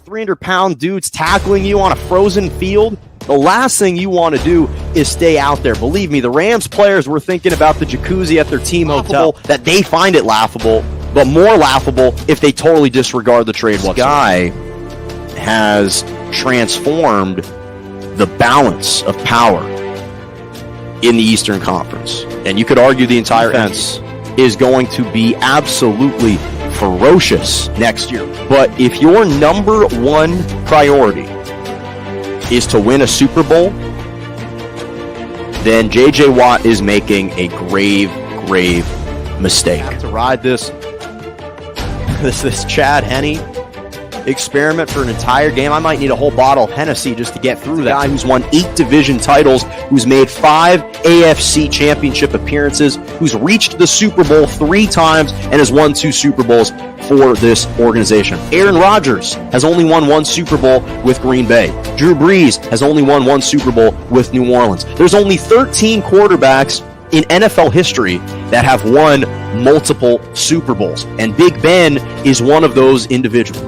300-pound dudes tackling you on a frozen field, the last thing you want to do is stay out there. Believe me, the Rams players were thinking about the jacuzzi at their team hotel, that they find it laughable, but more laughable if they totally disregard the trade whatsoever. This guy has transformed the balance of power in the Eastern Conference. And you could argue the entire defense is going to be absolutely ferocious next year. But if your number one priority is to win a Super Bowl, then J.J. Watt is making a grave mistake. To ride this Chad Henne experiment for an entire game, I might need a whole bottle of Hennessy just to get through that. Guy who's won 8 division titles, who's made 5 AFC championship appearances, who's reached the Super Bowl 3 times and has won 2 Super Bowls for this organization. Aaron Rodgers has only won 1 Super Bowl with Green Bay. Drew Brees has only won 1 Super Bowl with New Orleans. There's only 13 quarterbacks in NFL history that have won multiple Super Bowls, and Big Ben is one of those individuals.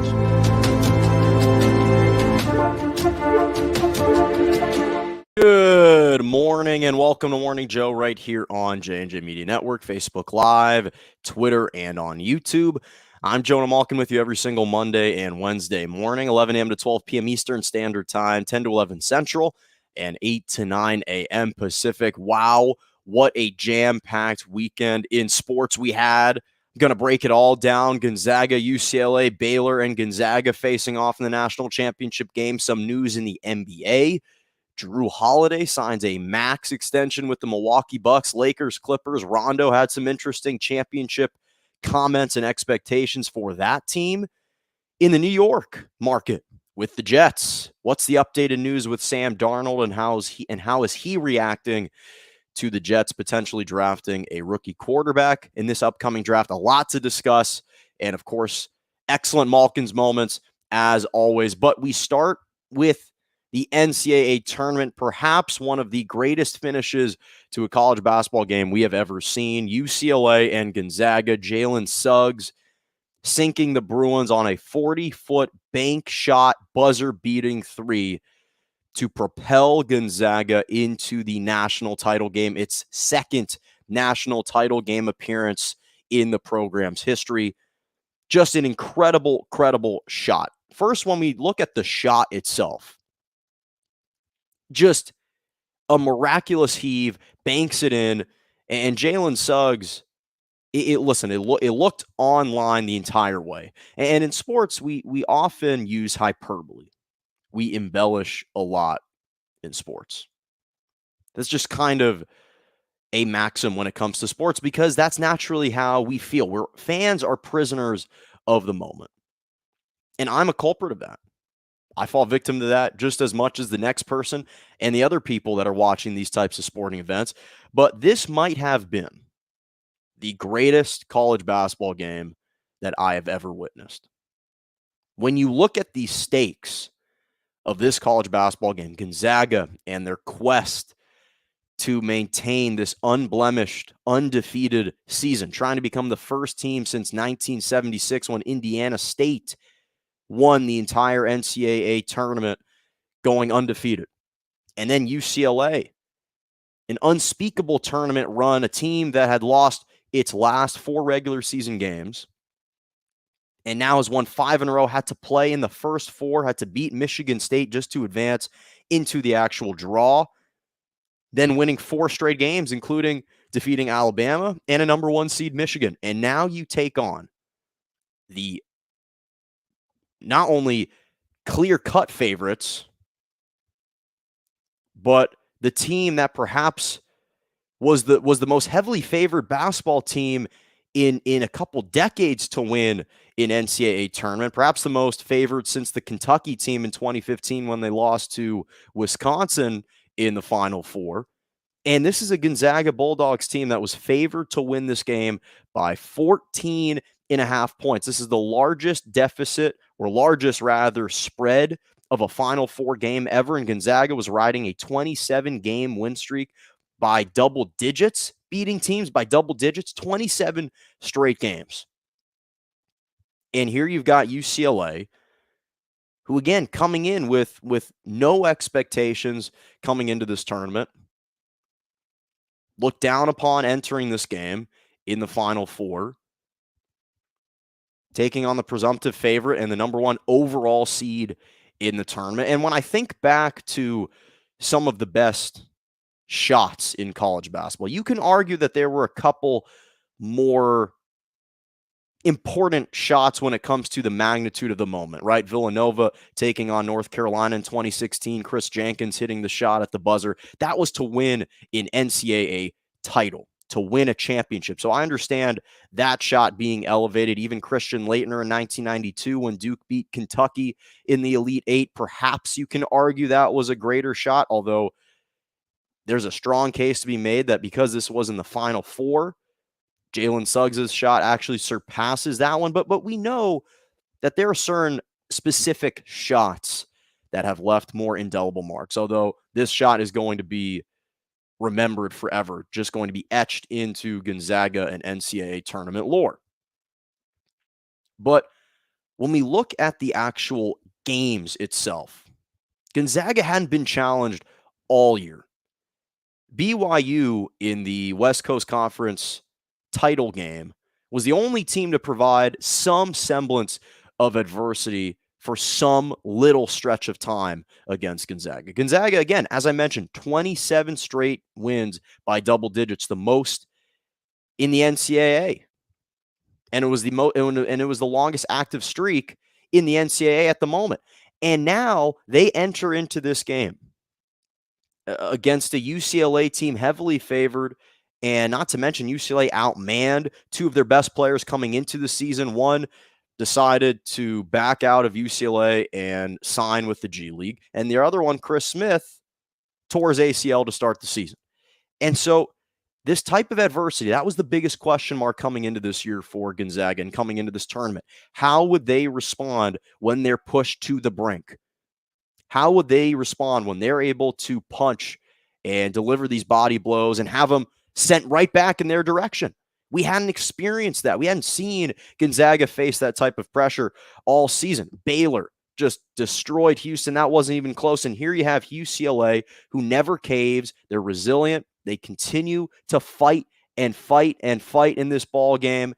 Good morning and welcome to Morning Joe right here on J&J Media Network, Facebook Live, Twitter, and on YouTube. I'm Jonah Malkin with you every single Monday and Wednesday morning, 11 a.m. to 12 p.m. Eastern Standard Time, 10 to 11 Central, and 8 to 9 a.m. Pacific. Wow, what a jam-packed weekend in sports we had. I'm going to break it all down. Gonzaga, UCLA, Baylor, and Gonzaga facing off in the national championship game. Some news in the NBA. Jrue Holiday signs a max extension with the Milwaukee Bucks. Lakers, Clippers. Rondo had some interesting championship comments and expectations for that team. In the New York market with the Jets, what's the updated news with Sam Darnold and how is he reacting to the Jets potentially drafting a rookie quarterback in this upcoming draft? A lot to discuss, and of course, excellent Malkin's moments as always. But we start with the NCAA tournament, perhaps one of the greatest finishes to a college basketball game we have ever seen. UCLA and Gonzaga, Jalen Suggs sinking the Bruins on a 40-foot bank shot, buzzer-beating 3 to propel Gonzaga into the national title game, its second national title game appearance in the program's history. Just an incredible shot. First, when we look at the shot itself, just a miraculous heave, banks it in, and Jalen Suggs, it looked online the entire way. And in sports, we often use hyperbole. We embellish a lot in sports. That's just kind of a maxim when it comes to sports because that's naturally how we feel. Fans are prisoners of the moment. And I'm a culprit of that. I fall victim to that just as much as the next person and the other people that are watching these types of sporting events. But this might have been the greatest college basketball game that I have ever witnessed. When you look at the stakes of this college basketball game, Gonzaga and their quest to maintain this unblemished, undefeated season, trying to become the first team since 1976 when Indiana State won the entire NCAA tournament going undefeated. And then UCLA, an unspeakable tournament run, a team that had lost its last 4 regular season games and now has won 5 in a row, had to play in the first 4, had to beat Michigan State just to advance into the actual draw, then winning 4 straight games, including defeating Alabama and a number 1 seed Michigan. And now you take on the not only clear-cut favorites, but the team that perhaps was the most heavily favored basketball team in a couple decades to win an NCAA tournament, perhaps the most favored since the Kentucky team in 2015 when they lost to Wisconsin in the Final Four. And this is a Gonzaga Bulldogs team that was favored to win this game by 14.5 points. This is the largest deficit, or largest rather, spread of a Final Four game ever. And Gonzaga was riding a 27-game win streak by double digits, beating teams by double digits, 27 straight games. And here you've got UCLA, who again coming in with no expectations coming into this tournament, looked down upon entering this game in the Final Four, taking on the presumptive favorite and the number one overall seed in the tournament. And when I think back to some of the best shots in college basketball, you can argue that there were a couple more important shots when it comes to the magnitude of the moment, right? Villanova taking on North Carolina in 2016, Chris Jenkins hitting the shot at the buzzer. That was to win an NCAA title, to win a championship. So I understand that shot being elevated. Even Christian Laettner in 1992 when Duke beat Kentucky in the Elite Eight, perhaps you can argue that was a greater shot, although there's a strong case to be made that because this was in the Final Four, Jalen Suggs' shot actually surpasses that one. But we know that there are certain specific shots that have left more indelible marks, although this shot is going to be remembered forever, just going to be etched into Gonzaga and NCAA tournament lore. But when we look at the actual games itself, Gonzaga hadn't been challenged all year. BYU in the West Coast Conference title game was the only team to provide some semblance of adversity for some little stretch of time against Gonzaga. Gonzaga, again, as I mentioned, 27 straight wins by double digits, the most in the NCAA. And it was the longest active streak in the NCAA at the moment. And now they enter into this game against a UCLA team heavily favored, and not to mention UCLA outmanned two of their best players coming into the season. One decided to back out of UCLA and sign with the G League, and the other one, Chris Smith, tore his ACL to start the season. And so this type of adversity, that was the biggest question mark coming into this year for Gonzaga and coming into this tournament. How would they respond when they're pushed to the brink? How would they respond when they're able to punch and deliver these body blows and have them sent right back in their direction? We hadn't experienced that. We hadn't seen Gonzaga face that type of pressure all season. Baylor just destroyed Houston. That wasn't even close. And here you have UCLA, who never caves. They're resilient. They continue to fight and fight and fight in this ball game.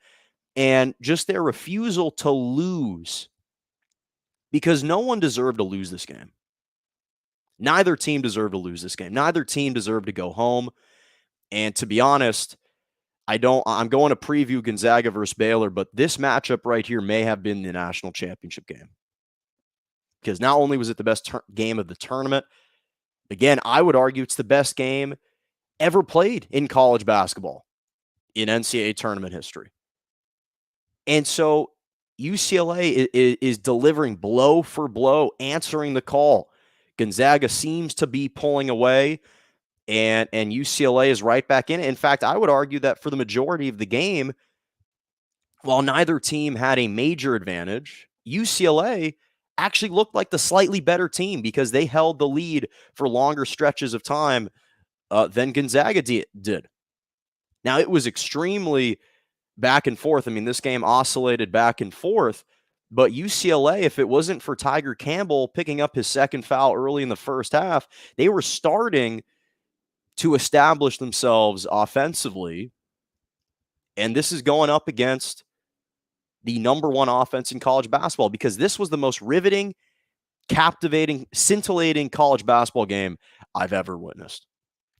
And just their refusal to lose, because no one deserved to lose this game. Neither team deserved to lose this game. Neither team deserved to go home. And to be honest, I'm going to preview Gonzaga versus Baylor, but this matchup right here may have been the national championship game. Because not only was it the best game of the tournament, again, I would argue it's the best game ever played in college basketball in NCAA tournament history. And so UCLA is delivering blow for blow, answering the call. Gonzaga seems to be pulling away, and UCLA is right back in it. In fact, I would argue that for the majority of the game, while neither team had a major advantage, UCLA actually looked like the slightly better team because they held the lead for longer stretches of time than Gonzaga did. Now, it was extremely back and forth. I mean, this game oscillated back and forth. But UCLA, if it wasn't for Tiger Campbell picking up his second foul early in the first half, they were starting to establish themselves offensively. And this is going up against the number one offense in college basketball, because this was the most riveting, captivating, scintillating college basketball game I've ever witnessed.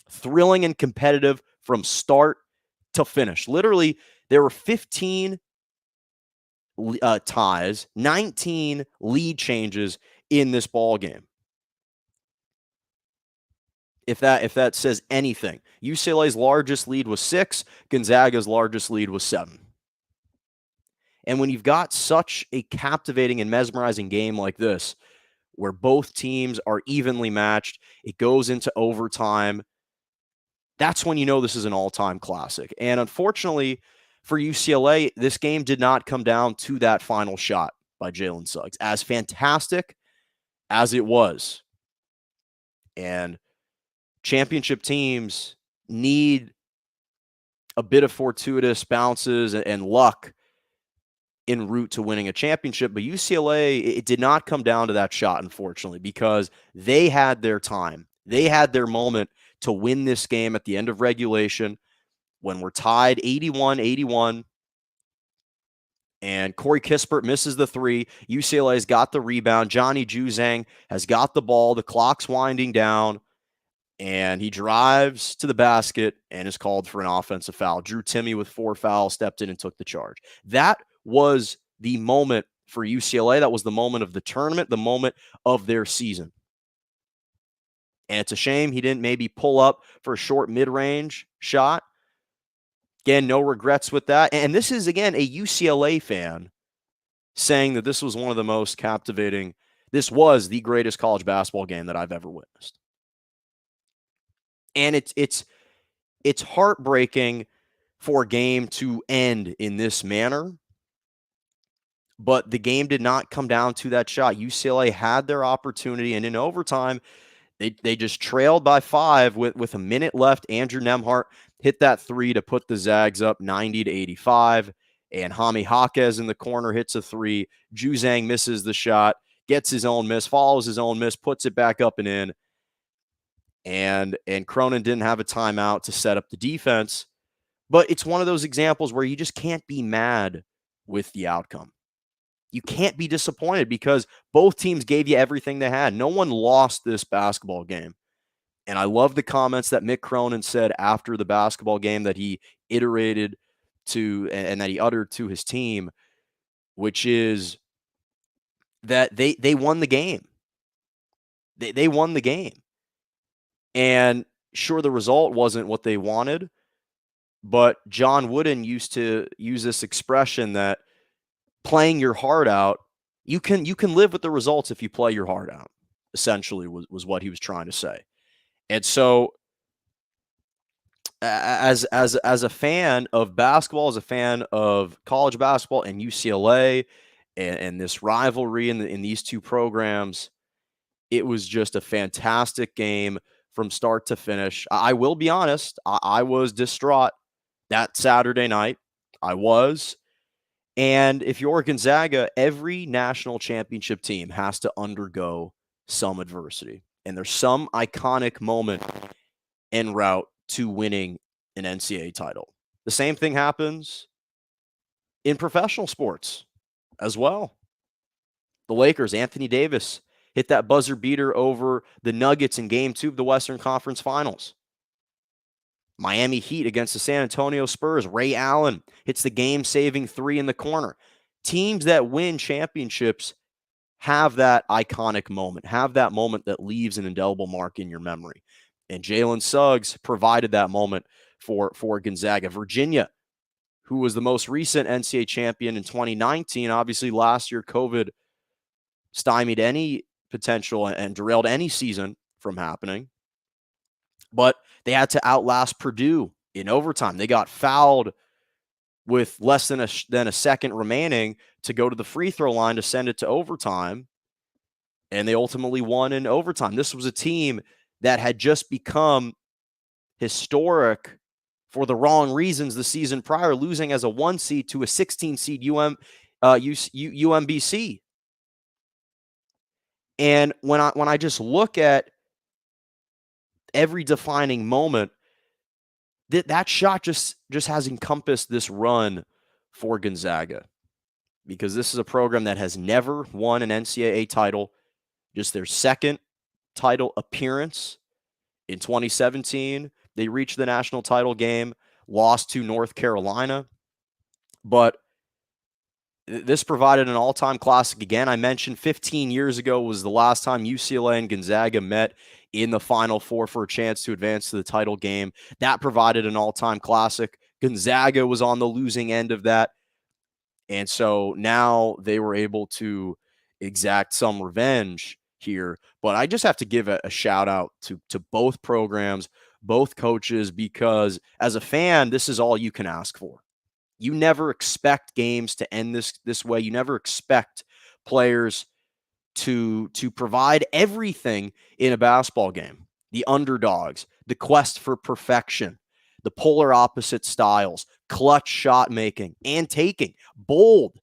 Thrilling and competitive from start to finish. Literally, there were 15 ties, 19 lead changes in this ball game. If that says anything, UCLA's largest lead was 6, Gonzaga's largest lead was 7. And when you've got such a captivating and mesmerizing game like this, where both teams are evenly matched, it goes into overtime, that's when you know this is an all-time classic. And unfortunately for UCLA, this game did not come down to that final shot by Jalen Suggs, as fantastic as it was. And championship teams need a bit of fortuitous bounces and luck en route to winning a championship. But UCLA, it did not come down to that shot, unfortunately, because they had their time. They had their moment to win this game at the end of regulation when we're tied 81-81. And Corey Kispert misses the three. UCLA's got the rebound. Johnny Juzang has got the ball. The clock's winding down. And he drives to the basket and is called for an offensive foul. Drew Timme with 4 fouls stepped in and took the charge. That was the moment for UCLA. That was the moment of the tournament, the moment of their season. And it's a shame he didn't maybe pull up for a short mid-range shot. Again, no regrets with that. And this is, again, a UCLA fan saying that this was one of the most captivating, this was the greatest college basketball game that I've ever witnessed. And it's heartbreaking for a game to end in this manner, but the game did not come down to that shot. UCLA had their opportunity, and in overtime, they just trailed by 5 with a minute left. Andrew Nembhard hit that 3 to put the Zags up 90-85, and Jaime Jaquez in the corner hits a 3. Juzang misses the shot, gets his own miss, follows his own miss, puts it back up and in. And Cronin didn't have a timeout to set up the defense. But it's one of those examples where you just can't be mad with the outcome. You can't be disappointed because both teams gave you everything they had. No one lost this basketball game. And I love the comments that Mick Cronin said after the basketball game that he iterated to and that he uttered to his team, which is that they won the game. They won the game. And sure, the result wasn't what they wanted, but John Wooden used to use this expression that playing your heart out, you can live with the results if you play your heart out, essentially was what he was trying to say. And so as a fan of basketball, as a fan of college basketball and UCLA and this rivalry in these two programs, it was just a fantastic game from start to finish. I will be honest, I was distraught that Saturday night. I was. And if you're Gonzaga, every national championship team has to undergo some adversity. And there's some iconic moment en route to winning an NCAA title. The same thing happens in professional sports as well. The Lakers, Anthony Davis, hit that buzzer beater over the Nuggets in Game 2 of the Western Conference Finals. Miami Heat against the San Antonio Spurs. Ray Allen hits the game-saving 3 in the corner. Teams that win championships have that iconic moment, have that moment that leaves an indelible mark in your memory. And Jalen Suggs provided that moment for Gonzaga. Virginia, who was the most recent NCAA champion in 2019, obviously last year COVID stymied any potential and derailed any season from happening. But they had to outlast Purdue in overtime. They got fouled with less than a second remaining to go to the free throw line to send it to overtime. And they ultimately won in overtime. This was a team that had just become historic for the wrong reasons the season prior, losing as a 1 seed to a 16 seed UMBC. And when I just look at every defining moment, that shot just has encompassed this run for Gonzaga, because this is a program that has never won an NCAA title, just their second title appearance. In 2017, they reached the national title game, lost to North Carolina, but this provided an all-time classic again. I mentioned 15 years ago was the last time UCLA and Gonzaga met in the Final Four for a chance to advance to the title game. That provided an all-time classic. Gonzaga was on the losing end of that. And so now they were able to exact some revenge here. But I just have to give a shout out to both programs, both coaches, because as a fan, this is all you can ask for. You never expect games to end this way. You never expect players to provide everything in a basketball game. The underdogs, the quest for perfection, the polar opposite styles, clutch shot making and taking, bold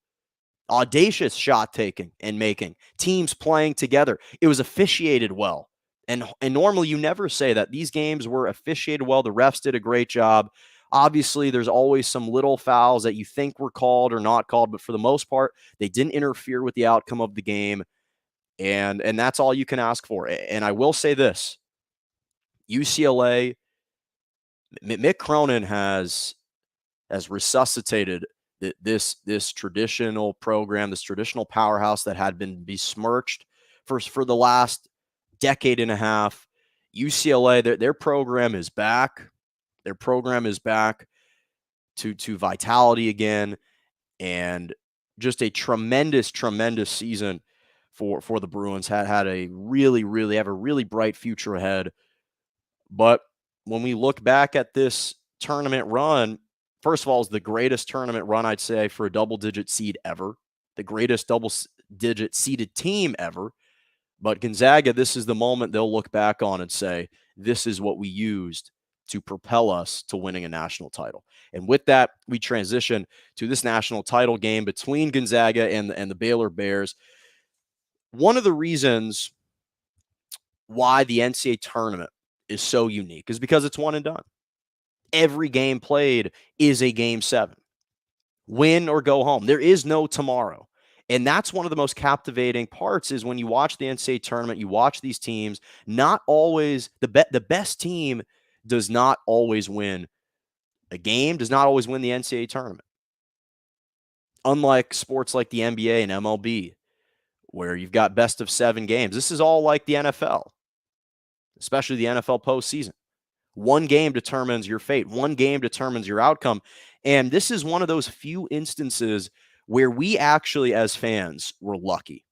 audacious shot taking and making, teams playing together. It was officiated well. And normally you never say that. These games were officiated well. The refs did a great job. Obviously, there's always some little fouls that you think were called or not called, but for the most part, they didn't interfere with the outcome of the game. And that's all you can ask for. And I will say this, UCLA, Mick Cronin has resuscitated this traditional program, this traditional powerhouse that had been besmirched for the last decade and a half. UCLA, their program is back. Their program is back to vitality again, and just a tremendous season for the Bruins. Had a really have a really bright future ahead. But when we look back at this tournament run, first of all, it's the greatest tournament run, I'd say, for a double-digit seed ever, the greatest double-digit seeded team ever. But Gonzaga, this is the moment they'll look back on and say, this is what we used to propel us to winning a national title. And with that, we transition to this national title game between Gonzaga and the Baylor Bears. One of the reasons why the NCAA tournament is so unique is because it's one and done. Every game played is a game 7. Win or go home. There is no tomorrow. And that's one of the most captivating parts is when you watch the NCAA tournament, you watch these teams, not always the best team does not always win a game, does not always win the NCAA tournament. Unlike sports like the NBA and MLB, where you've got best of 7 games. This is all like the NFL, especially the NFL postseason. One game determines your fate. One game determines your outcome. And this is one of those few instances where we actually, as fans, were lucky.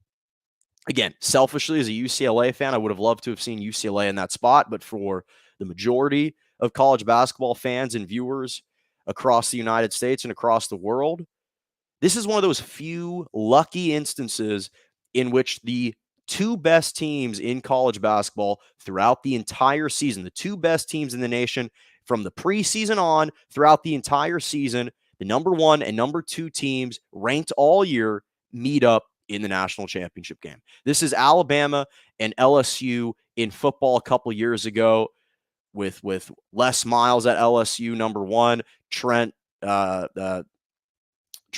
Again, selfishly, as a UCLA fan, I would have loved to have seen UCLA in that spot. But for the majority of college basketball fans and viewers across the United States and across the world, this is one of those few lucky instances in which the 2 best teams in college basketball throughout the entire season, the 2 best teams in the nation from the preseason on throughout the entire season, the number 1 and number 2 teams ranked all year meet up in the national championship game. This is Alabama and LSU in football a couple years ago with Les Miles at LSU, number 1, Trent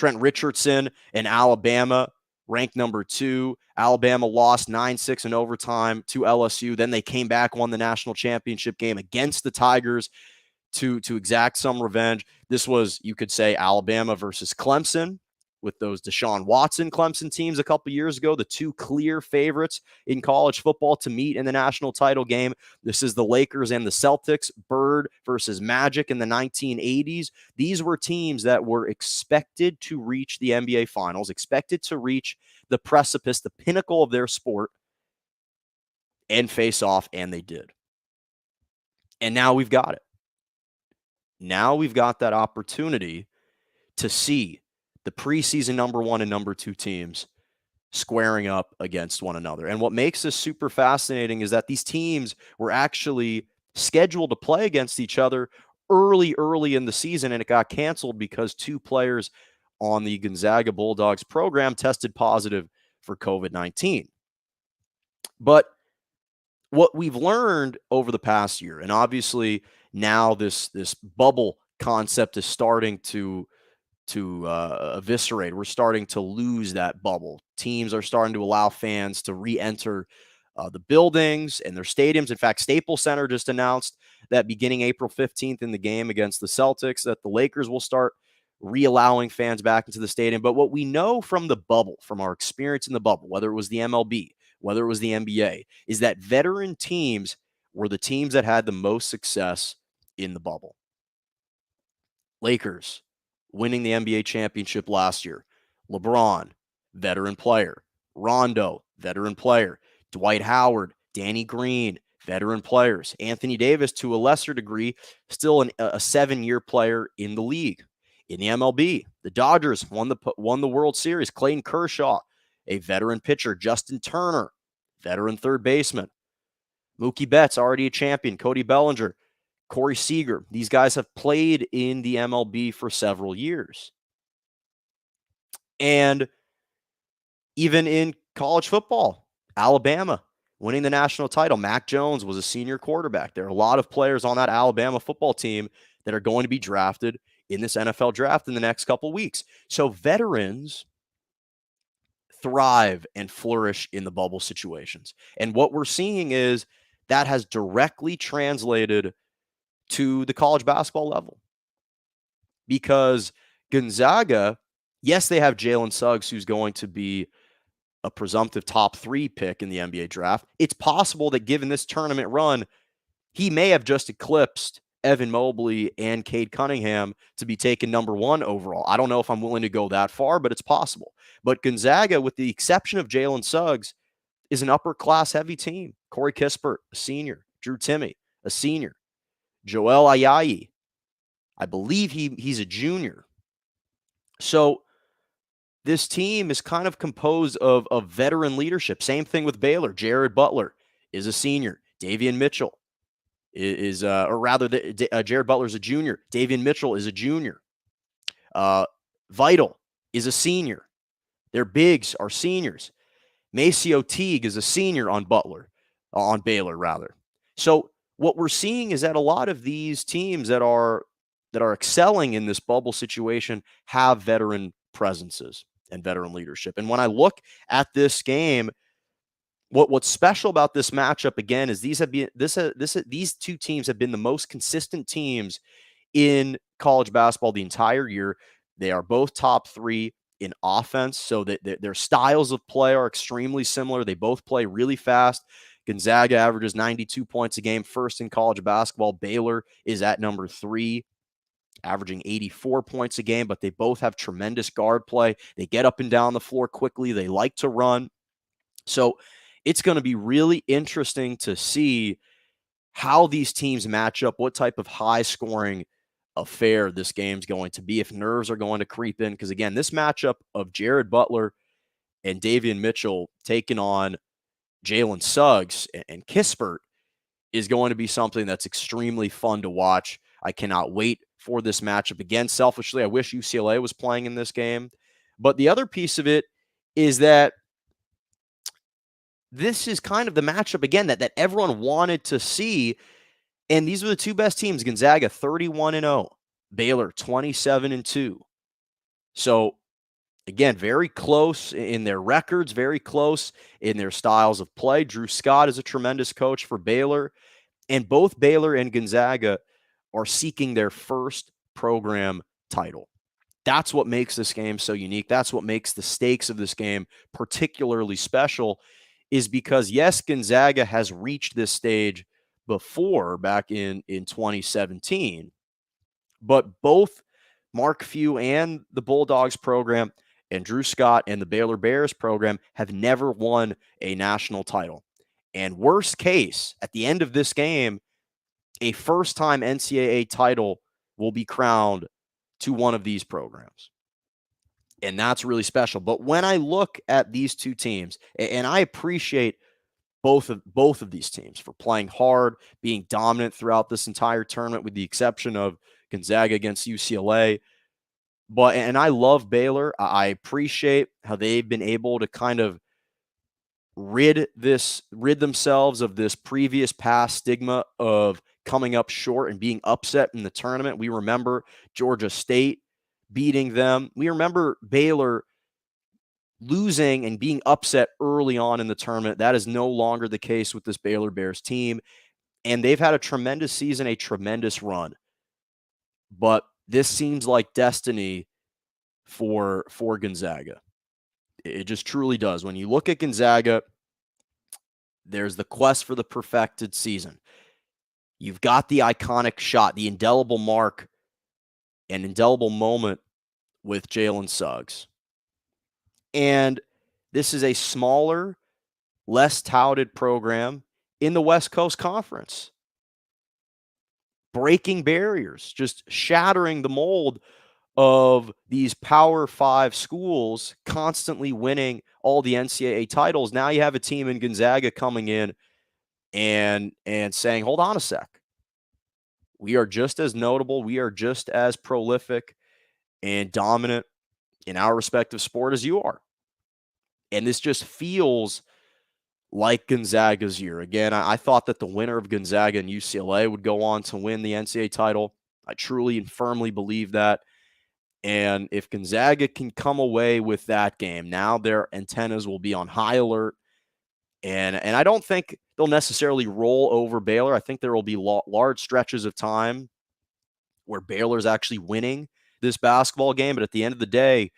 Richardson in Alabama, ranked number 2. Alabama lost 9-6 in overtime to LSU. Then they came back, won the national championship game against the Tigers to exact some revenge. This was, you could say, Alabama versus Clemson with those Deshaun Watson Clemson teams a couple years ago, the 2 clear favorites in college football to meet in the national title game. This is the Lakers and the Celtics, Bird versus Magic in the 1980s. These were teams that were expected to reach the NBA Finals, expected to reach the precipice, the pinnacle of their sport, and face off, and they did. And now we've got it. Now we've got that opportunity to see the preseason number 1 and number 2 teams squaring up against one another. And what makes this super fascinating is that these teams were actually scheduled to play against each other early in the season, and it got canceled because 2 players on the Gonzaga Bulldogs program tested positive for COVID-19. But what we've learned over the past year, and obviously now this bubble concept is starting to eviscerate. We're starting to lose that bubble. Teams are starting to allow fans to re-enter the buildings and their stadiums. In fact, Staples Center just announced that beginning April 15th in the game against the Celtics, that the Lakers will start re-allowing fans back into the stadium. But what we know from the bubble, from our experience in the bubble, whether it was the MLB, whether it was the NBA, is that veteran teams were the teams that had the most success in the bubble. Lakers winning the NBA championship last year. LeBron, veteran player. Rondo, veteran player. Dwight Howard, Danny Green, veteran players. Anthony Davis, to a lesser degree, still a 7-year player in the league. In the MLB, the Dodgers won the World Series. Clayton Kershaw, a veteran pitcher. Justin Turner, veteran third baseman. Mookie Betts, already a champion. Cody Bellinger, Corey Seager. These guys have played in the MLB for several years. And Even in college football, Alabama winning the national title. Mac Jones was a senior quarterback. There are a lot of players on that Alabama football team that are going to be drafted in this NFL draft in the next couple weeks. So veterans thrive and flourish in the bubble situations. And what we're seeing is that has directly translated to the college basketball level. Because Gonzaga, yes, they have Jalen Suggs, who's going to be a presumptive top 3 pick in the NBA draft. It's possible that given this tournament run, he may have just eclipsed Evan Mobley and Cade Cunningham to be taken number 1 overall. I don't know if I'm willing to go that far, but it's possible. But Gonzaga, with the exception of Jalen Suggs, is an upper class heavy team. Corey Kispert, a senior. Drew Timme, a senior. Joel Ayayi, I believe he's a junior. So this team is kind of composed of veteran leadership. Same thing with Baylor. Jared Butler is a senior. Davion Mitchell is Jared Butler is a junior. Davion Mitchell is a junior. Vital is a senior. Their bigs are seniors. Maceo Teague is a senior on Baylor rather. So what we're seeing is that a lot of these teams that are excelling in this bubble situation have veteran presences and veteran leadership. And when I look at this game, what's special about this matchup again is these two teams have been the most consistent teams in college basketball the entire year. They are both top 3 in offense, so that their styles of play are extremely similar. They both play really fast. Gonzaga averages 92 points a game, first in college basketball. Baylor is at number 3, averaging 84 points a game, but they both have tremendous guard play. They get up and down the floor quickly. They like to run. So it's going to be really interesting to see how these teams match up, what type of high-scoring affair this game's going to be, if nerves are going to creep in. Because, again, this matchup of Jared Butler and Davion Mitchell taking on Jalen Suggs and Kispert is going to be something that's extremely fun to watch. I cannot wait for this matchup. Again, selfishly, I wish UCLA was playing in this game. But the other piece of it is that this is kind of the matchup, again, that everyone wanted to see. And these are the two best teams. Gonzaga 31-0, Baylor 27-2. So, again, very close in their records, very close in their styles of play. Drew Scott is a tremendous coach for Baylor. And both Baylor and Gonzaga are seeking their first program title. That's what makes this game so unique. That's what makes the stakes of this game particularly special, is because, yes, Gonzaga has reached this stage before, back in 2017, but both Mark Few and the Bulldogs program and Drew Scott and the Baylor Bears program have never won a national title. And worst case, at the end of this game, a first-time NCAA title will be crowned to one of these programs. And that's really special. But when I look at these two teams, and I appreciate both of these teams for playing hard, being dominant throughout this entire tournament, with the exception of Gonzaga against UCLA. And I love Baylor. I appreciate how they've been able to kind of rid themselves of this previous past stigma of coming up short and being upset in the tournament. We remember Georgia State beating them. We remember Baylor losing and being upset early on in the tournament. That is no longer the case with this Baylor Bears team. And they've had a tremendous season, a tremendous run. But this seems like destiny for Gonzaga. It just truly does. When you look at Gonzaga, there's the quest for the perfected season. You've got the iconic shot, the indelible mark, and indelible moment with Jalen Suggs. And this is a smaller, less touted program in the West Coast Conference, breaking barriers, just shattering the mold of these Power 5 schools constantly winning all the NCAA titles. Now you have a team in Gonzaga coming in and saying, hold on a sec. We are just as notable, we are just as prolific and dominant in our respective sport as you are. And this just feels like Gonzaga's year. Again, I thought that the winner of Gonzaga and UCLA would go on to win the NCAA title. I truly and firmly believe that. And if Gonzaga can come away with that game, now their antennas will be on high alert. And I don't think they'll necessarily roll over Baylor. I think there will be large stretches of time where Baylor's actually winning this basketball game. But at the end of the day,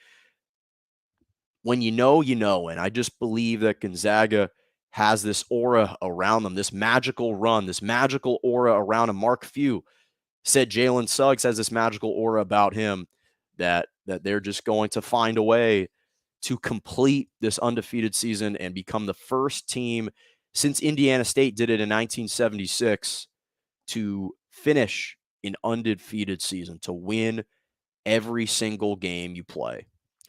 when you know, you know. And I just believe that Gonzaga has this aura around them, this magical run, this magical aura around him. Mark Few said Jalen Suggs has this magical aura about him that they're just going to find a way to complete this undefeated season and become the first team since Indiana State did it in 1976 to finish an undefeated season, to win every single game you play.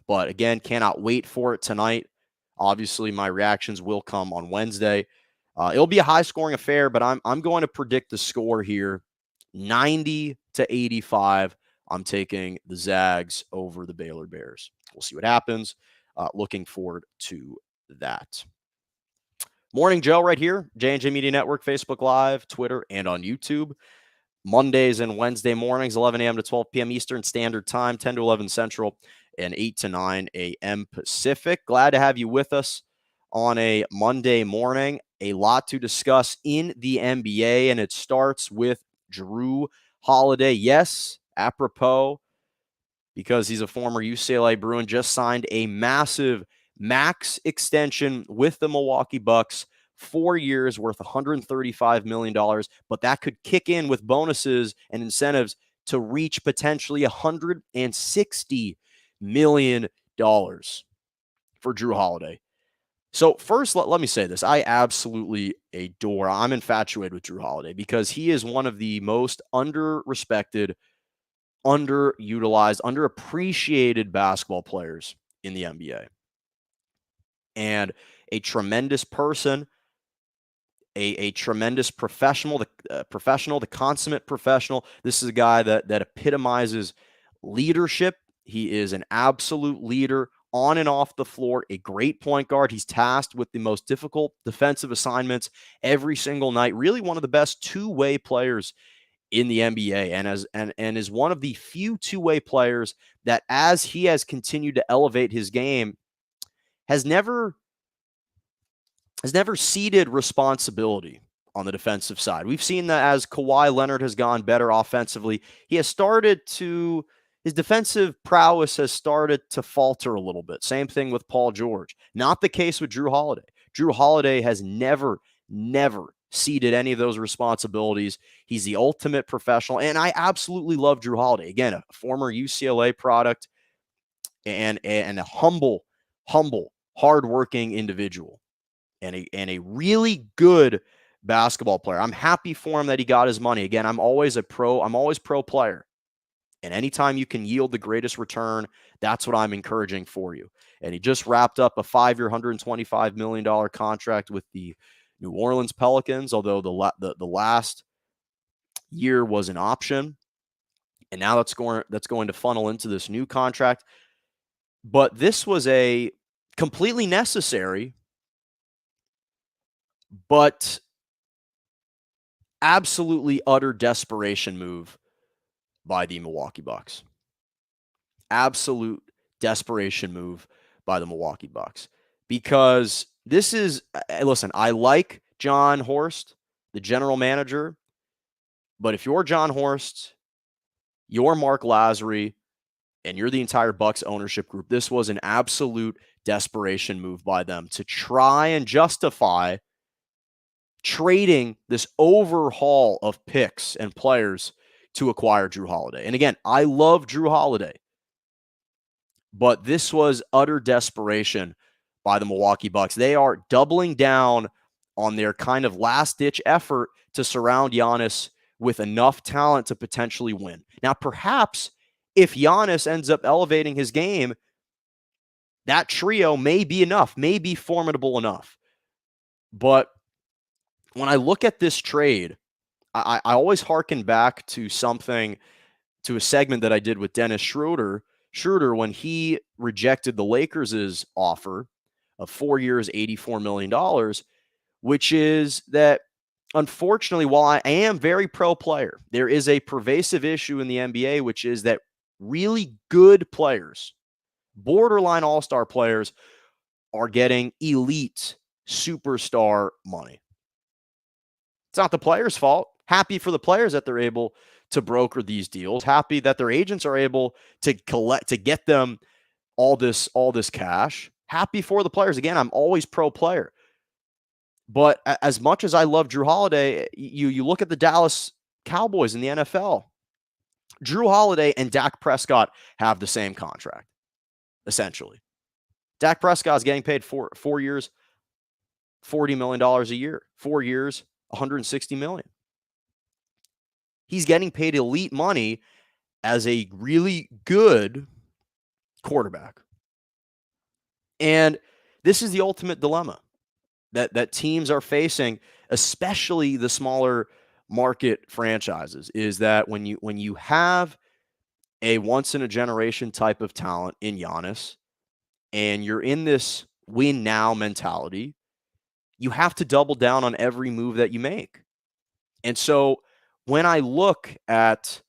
But again, cannot wait for it tonight. Obviously, my reactions will come on Wednesday. It'll be a high-scoring affair, but I'm going to predict the score here, 90-85. I'm taking the Zags over the Baylor Bears. We'll see what happens. Looking forward to that. Morning Joe right here, J&J Media Network, Facebook Live, Twitter, and on YouTube. Mondays and Wednesday mornings, 11 a.m. to 12 p.m. Eastern Standard Time, 10 to 11 Central, and 8 to 9 a.m. Pacific. Glad to have you with us on a Monday morning. A lot to discuss in the NBA, and it starts with Jrue Holiday. Yes, apropos, because he's a former UCLA Bruin, just signed a massive max extension with the Milwaukee Bucks, 4 years worth $135 million, but that could kick in with bonuses and incentives to reach potentially $160 million for Jrue Holiday. So first, let me say this. I absolutely I'm infatuated with Jrue Holiday because he is one of the most underrespected, underutilized, underappreciated basketball players in the NBA. And a tremendous person, a tremendous professional, the consummate professional. This is a guy that epitomizes leadership. He is an absolute leader on and off the floor, a great point guard. He's tasked with the most difficult defensive assignments every single night. Really one of the best two-way players in the NBA, and is one of the few two-way players that, as he has continued to elevate his game, has never ceded responsibility on the defensive side. We've seen that as Kawhi Leonard has gone better offensively, his defensive prowess has started to falter a little bit. Same thing with Paul George. Not the case with Jrue Holiday. Jrue Holiday has never ceded any of those responsibilities. He's the ultimate professional, and I absolutely love Jrue Holiday. Again, a former UCLA product and a humble, hardworking individual. And a really good basketball player. I'm happy for him that he got his money. Again, I'm always pro player. And anytime you can yield the greatest return, that's what I'm encouraging for you. And he just wrapped up a 5-year, $125 million contract with the New Orleans Pelicans, although the last year was an option. And now that's going to funnel into this new contract. But this was a completely necessary but absolutely utter desperation move by the Milwaukee Bucks. Absolute desperation move by the Milwaukee Bucks. Because this is, listen, I like John Horst, the general manager, but if you're John Horst, you're Mark Lazary, and you're the entire Bucks ownership group, this was an absolute desperation move by them to try and justify trading this overhaul of picks and players to acquire Jrue Holiday. And again, I love Jrue Holiday, but this was utter desperation by the Milwaukee Bucks. They are doubling down on their kind of last-ditch effort to surround Giannis with enough talent to potentially win. Now, perhaps if Giannis ends up elevating his game, that trio may be enough, may be formidable enough. But when I look at this trade, I always hearken back to a segment that I did with Dennis Schroeder when he rejected the Lakers' offer of 4 years, $84 million, which is that, unfortunately, while I am very pro player, there is a pervasive issue in the NBA, which is that really good players, borderline all-star players, are getting elite superstar money. It's not the players' fault. Happy for the players that they're able to broker these deals. Happy that their agents are able to get them all this cash. Happy for the players. Again, I'm always pro player. But as much as I love Jrue Holiday, you look at the Dallas Cowboys in the NFL. Jrue Holiday and Dak Prescott have the same contract, essentially. Dak Prescott is getting paid 4 years, $40 million a year. 4 years, $160 million. He's getting paid elite money as a really good quarterback. And this is the ultimate dilemma that teams are facing, especially the smaller market franchises, is that when you have a once in a generation type of talent in Giannis, and you're in this win now mentality, you have to double down on every move that you make. And so when I look at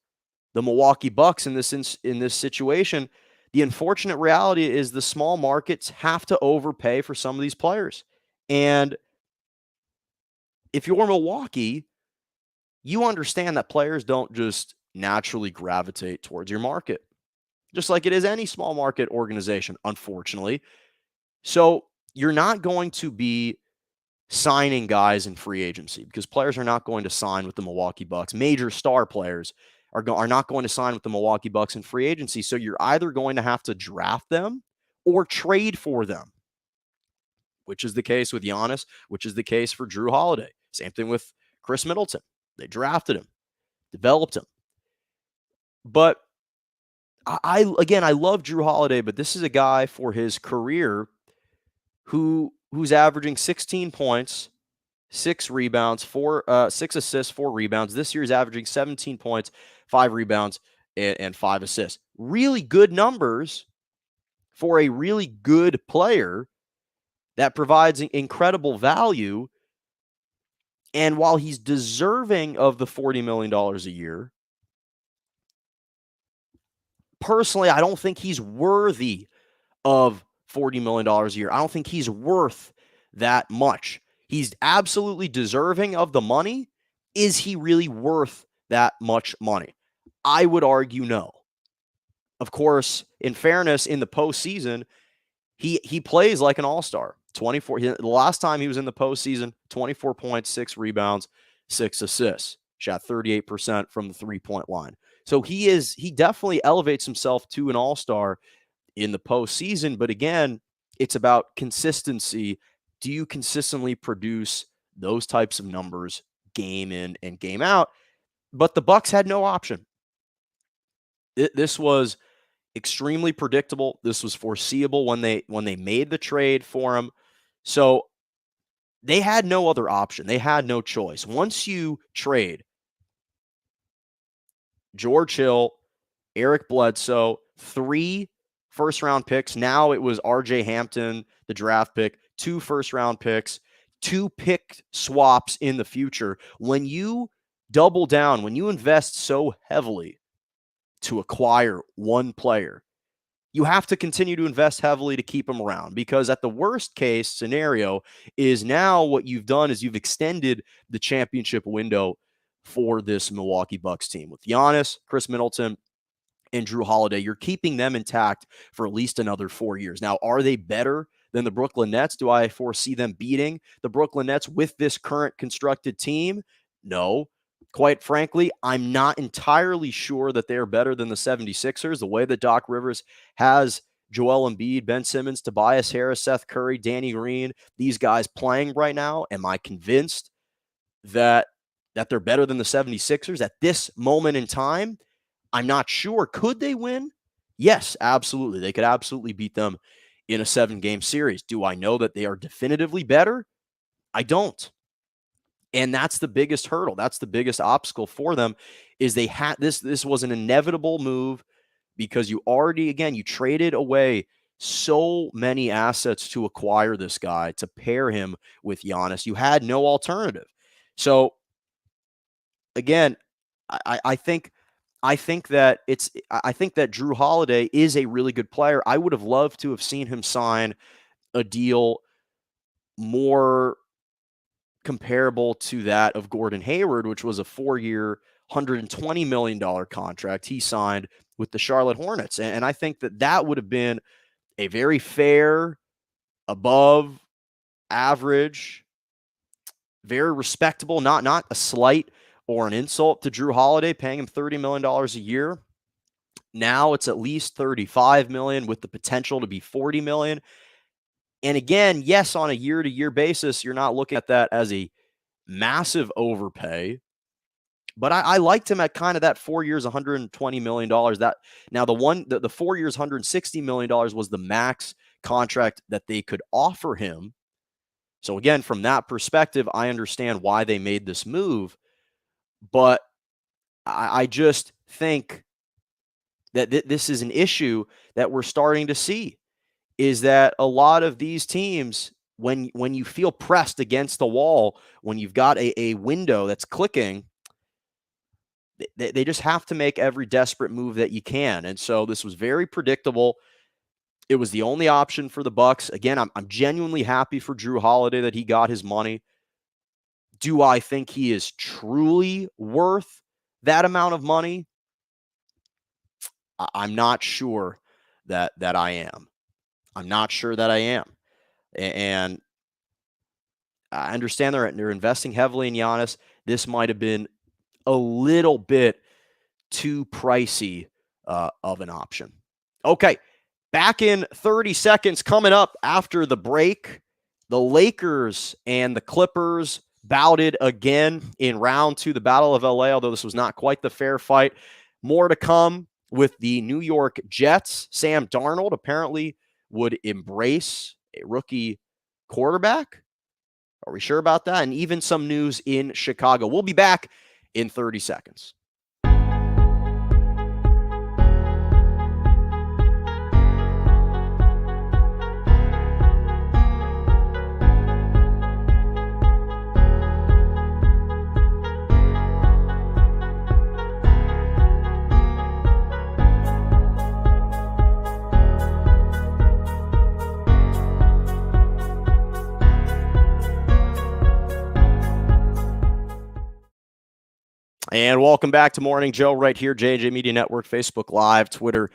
the Milwaukee Bucks in this situation, the unfortunate reality is the small markets have to overpay for some of these players. And if you're Milwaukee, you understand that players don't just naturally gravitate towards your market, just like it is any small market organization, unfortunately. So you're not going to be signing guys in free agency because players are not going to sign with the Milwaukee Bucks. Major star players are not going to sign with the Milwaukee Bucks in free agency. So you're either going to have to draft them or trade for them, which is the case with Giannis, which is the case for Jrue Holiday. Same thing with Chris Middleton. They drafted him, developed him. But I love Jrue Holiday, but this is a guy for his career who's averaging 16 points, 6 rebounds, 6 assists, 4 rebounds. This year he's averaging 17 points, 5 rebounds, and 5 assists. Really good numbers for a really good player that provides incredible value. And while he's deserving of the $40 million a year, personally, I don't think he's worthy of $40 million a year. I don't think he's worth that much. He's absolutely deserving of the money. Is he really worth that much money? I would argue no. Of course, in fairness, in the postseason, he plays like an all-star. The last time he was in the postseason, 24 points, 6 rebounds, 6 assists. Shot 38% from the three-point line. So he definitely elevates himself to an all-star in the postseason. But again, it's about consistency. Do you consistently produce those types of numbers game in and game out? But the Bucks had no option. This was extremely predictable. This was foreseeable when they made the trade for him. So they had no other option. They had no choice. Once you trade George Hill, Eric Bledsoe, 3 first-round picks. Now it was RJ Hampton, the draft pick, 2 first-round picks, 2 pick swaps in the future. When you double down, when you invest so heavily to acquire one player, you have to continue to invest heavily to keep them around, because at the worst case scenario is now what you've done is you've extended the championship window for this Milwaukee Bucks team. With Giannis, Chris Middleton, and Jrue Holiday, you're keeping them intact for at least another 4 years. Now, are they better than the Brooklyn Nets? Do I foresee them beating the Brooklyn Nets with this current constructed team? No. Quite frankly, I'm not entirely sure that they're better than the 76ers. The way that Doc Rivers has Joel Embiid, Ben Simmons, Tobias Harris, Seth Curry, Danny Green, these guys playing right now, am I convinced that they're better than the 76ers at this moment in time? I'm not sure. Could they win? Yes, absolutely. They could absolutely beat them in a 7-game series. Do I know that they are definitively better? I don't. And that's the biggest hurdle. That's the biggest obstacle for them, is they had this was an inevitable move because you traded away so many assets to acquire this guy, to pair him with Giannis. You had no alternative. So again, I think that Jrue Holiday is a really good player. I would have loved to have seen him sign a deal more comparable to that of Gordon Hayward, which was a 4-year, $120 million contract he signed with the Charlotte Hornets. And I think that would have been a very fair, above average, very respectable, not a slight or an insult to Jrue Holiday, paying him $30 million a year. Now it's at least $35 million with the potential to be $40 million. And again, yes, on a year-to-year basis, you're not looking at that as a massive overpay. But I liked him at kind of that 4 years, $120 million. That now the 4 years, $160 million was the max contract that they could offer him. So again, from that perspective, I understand why they made this move. But I just think that this is an issue that we're starting to see, is that a lot of these teams, when you feel pressed against the wall, when you've got a window that's clicking, they just have to make every desperate move that you can. And so this was very predictable. It was the only option for the Bucks. Again, I'm genuinely happy for Jrue Holiday that he got his money. Do I think he is truly worth that amount of money? I'm not sure that I am. I'm not sure that I am. And I understand they're investing heavily in Giannis. This might have been a little bit too pricey of an option. Okay, back in 30 seconds coming up after the break. The Lakers and the Clippers bouted again in round 2, the Battle of LA, although this was not quite the fair fight. More to come with the New York Jets. Sam Darnold apparently would embrace a rookie quarterback. Are we sure about that? And even some news in Chicago. We'll be back in 30 seconds. And welcome back to Morning Joe right here, J&J Media Network, Facebook Live, Twitter,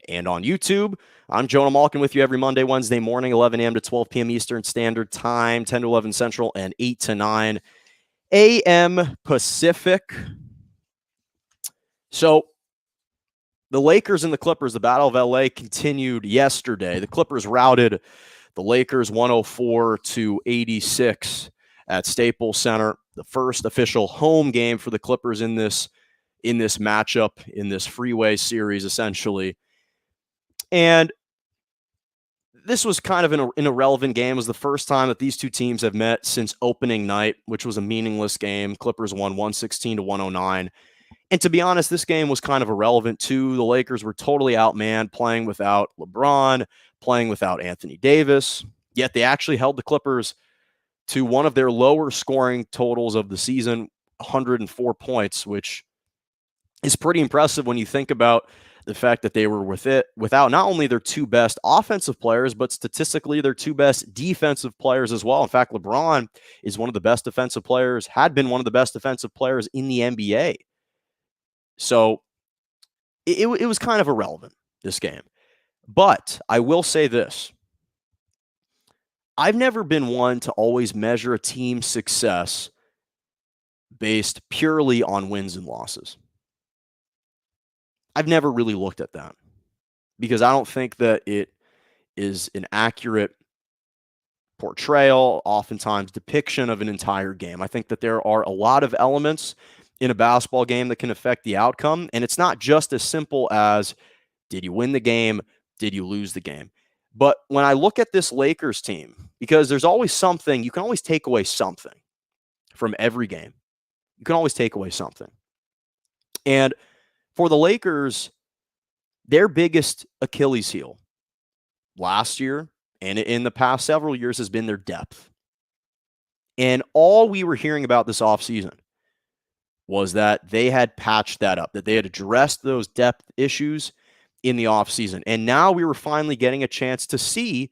and on YouTube. I'm Jonah Malkin with you every Monday, Wednesday morning, 11 a.m. to 12 p.m. Eastern Standard Time, 10 to 11 Central, and 8 to 9 a.m. Pacific. So the Lakers and the Clippers, the Battle of LA, continued yesterday. The Clippers routed the Lakers 104-86 at Staples Center. The first official home game for the Clippers in this matchup, in this freeway series, essentially. And this was kind of an irrelevant game. It was the first time that these two teams have met since opening night, which was a meaningless game. Clippers won 116-109. And to be honest, this game was kind of irrelevant too. The Lakers were totally outmanned, playing without LeBron, playing without Anthony Davis. Yet they actually held the Clippers to one of their lower scoring totals of the season, 104 points, which is pretty impressive when you think about the fact that they were without not only their two best offensive players, but statistically their two best defensive players as well. In fact, LeBron is one of the best defensive players, had been one of the best defensive players in the NBA. So it was kind of irrelevant, this game. But I will say this. I've never been one to always measure a team's success based purely on wins and losses. I've never really looked at that because I don't think that it is an accurate portrayal, oftentimes depiction of an entire game. I think that there are a lot of elements in a basketball game that can affect the outcome, and it's not just as simple as, did you win the game? Did you lose the game? But when I look at this Lakers team, because there's always something, you can always take away something from every game. You can always take away something. And for the Lakers, their biggest Achilles heel last year and in the past several years has been their depth. And all we were hearing about this offseason was that they had patched that up, that they had addressed those depth issues in the offseason. And now we were finally getting a chance to see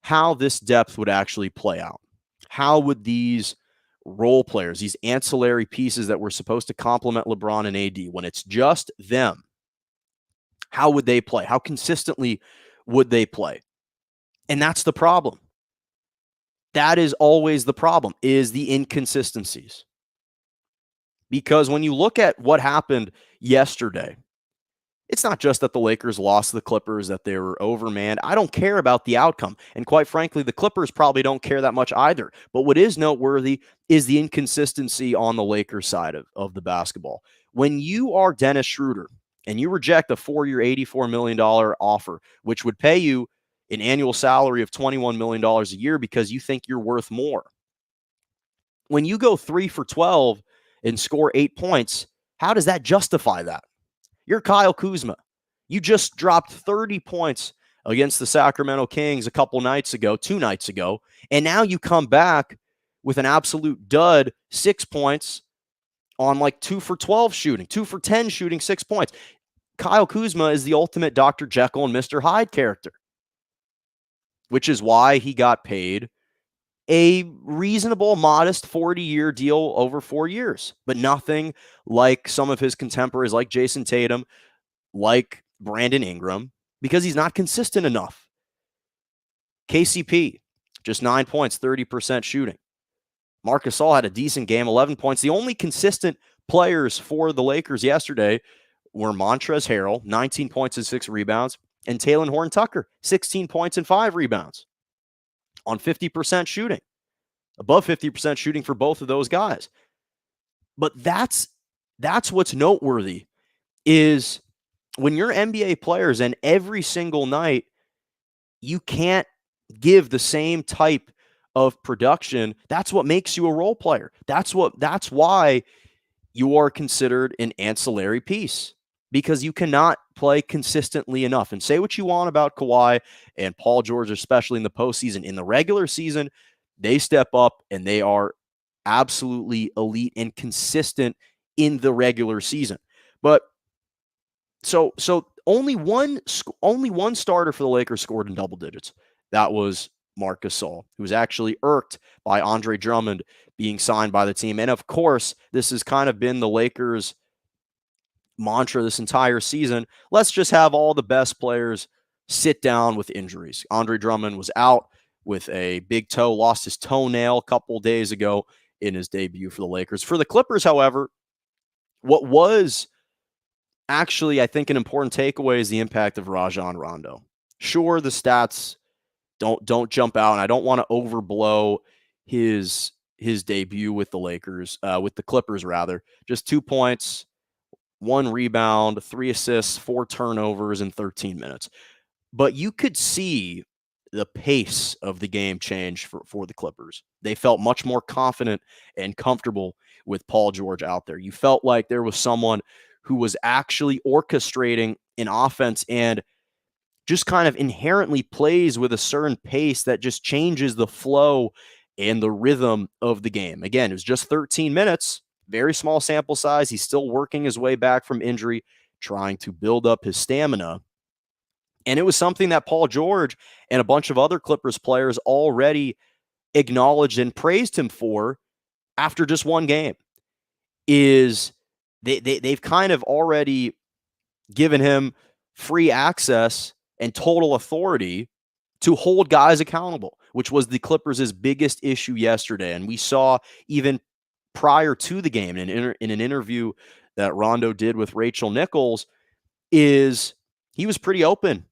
how this depth would actually play out. How would these role players, these ancillary pieces that were supposed to complement LeBron and AD, when it's just them, how would they play? How consistently would they play? And that's the problem. That is always the problem, is the inconsistencies. Because when you look at what happened yesterday, it's not just that the Lakers lost the Clippers, that they were overmanned. I don't care about the outcome. And quite frankly, the Clippers probably don't care that much either. But what is noteworthy is the inconsistency on the Lakers side of the basketball. When you are Dennis Schroeder and you reject a 4-year, $84 million offer, which would pay you an annual salary of $21 million a year because you think you're worth more. When you go 3 for 12 and score 8 points, how does that justify that? You're Kyle Kuzma. You just dropped 30 points against the Sacramento Kings two nights ago, and now you come back with an absolute dud, 6 points on like 2 for 12 shooting, 2 for 10 shooting, 6 points. Kyle Kuzma is the ultimate Dr. Jekyll and Mr. Hyde character, which is why he got paid a reasonable, modest 40-year deal over 4 years, but nothing like some of his contemporaries like Jason Tatum, like Brandon Ingram, because he's not consistent enough. KCP, just 9 points, 30% shooting. Marc Gasol had a decent game, 11 points. The only consistent players for the Lakers yesterday were Montrezl Harrell, 19 points and 6 rebounds, and Talen Horton-Tucker, 16 points and 5 rebounds on 50% shooting, above 50% shooting for both of those guys. But that's what's noteworthy, is when you're NBA players and every single night you can't give the same type of production. That's what makes you a role player. That's why you are considered an ancillary piece, because you cannot play consistently enough. And say what you want about Kawhi and Paul George, especially in the postseason. In the regular season, they step up and they are absolutely elite and consistent in the regular season. But so only one starter for the Lakers scored in double digits. That was Marc Gasol, who was actually irked by Andre Drummond being signed by the team. And of course, this has kind of been the Lakers' mantra this entire season. Let's just have all the best players sit down with injuries. Andre Drummond was out with a big toe, lost his toenail a couple days ago in his debut for the Lakers. For the Clippers, however, what was actually, I think, an important takeaway is the impact of Rajon Rondo. Sure, the stats don't jump out, and I don't want to overblow his debut with the Lakers, with the Clippers rather. Just 2 points, 1 rebound, 3 assists, 4 turnovers in 13 minutes. But you could see the pace of the game change for the Clippers. They felt much more confident and comfortable with Paul George out there. You felt like there was someone who was actually orchestrating an offense and just kind of inherently plays with a certain pace that just changes the flow and the rhythm of the game. Again, it was just 13 minutes, very small sample size. He's still working his way back from injury, trying to build up his stamina. And it was something that Paul George and a bunch of other Clippers players already acknowledged and praised him for after just one game. Is they've kind of already given him free access and total authority to hold guys accountable, which was the Clippers' biggest issue yesterday. And we saw even prior to the game in an interview that Rondo did with Rachel Nichols, is he was pretty open